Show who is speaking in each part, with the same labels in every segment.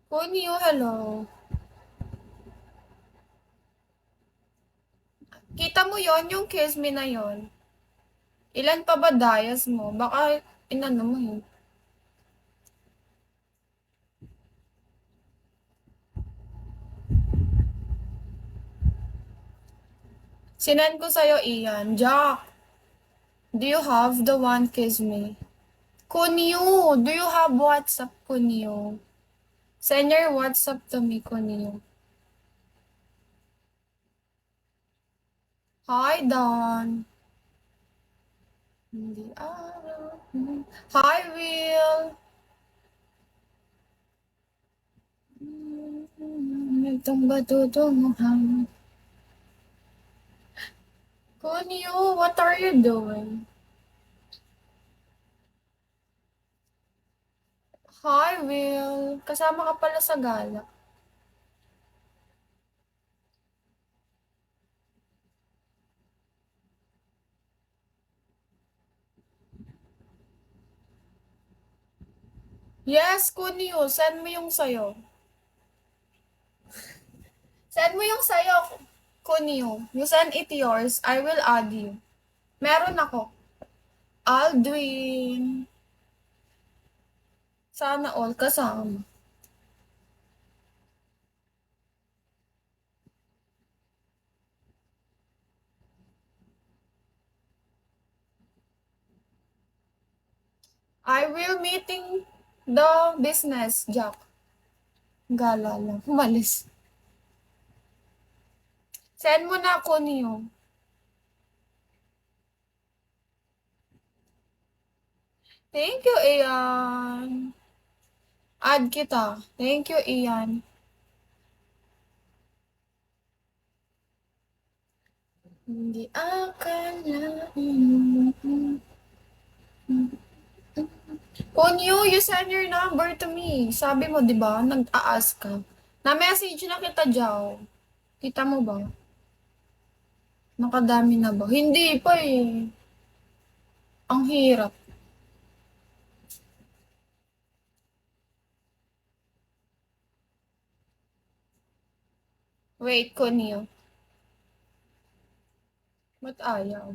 Speaker 1: Kunyo, hello. Kita mo yon yung kiss me na yon. Ilan pa ba dayas mo? Baka inano mo eh. Sinend ko sa'yo, Ian. Jack, do you have the one kiss me? Kunyo, do you have WhatsApp, Kunyo? Send your WhatsApp to me, Kunyo. Hi, Don. Hindi araw. Hi, Will. Itong batutunguhan. Kunyo, what are you doing? Hi, Will. Kasama ka pala sa gala. Yes, Kunyo. Send mo yung sayo. Send mo yung sayo, Kunyo. You send it yours. I will add you. Meron ako. Aldwin. Sana all kasama. I will meeting the business, Jack. Gala lang. Umalis. Send mo na, Kunyo. Thank you, Ian. Add kita. Thank you, Ian. Hindi akalain. Kunyo, you send your number to me. Sabi mo, di ba? Nag-a-ask ka. Na-message na kita, Jaw. Kita mo ba? Nakadami na ba? Hindi pa eh. Ang hirap. Wait, Kunyo. Ba't ayaw?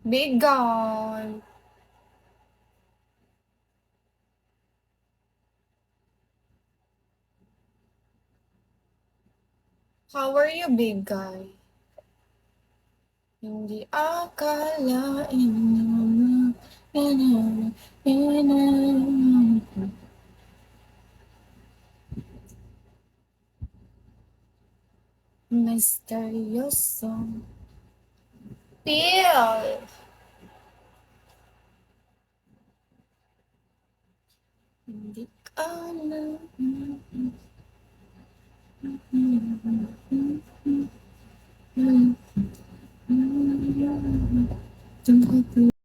Speaker 1: Big guy. How are you, big guy? Hindi akalain na misteryoso. Feel. Hindi ka na.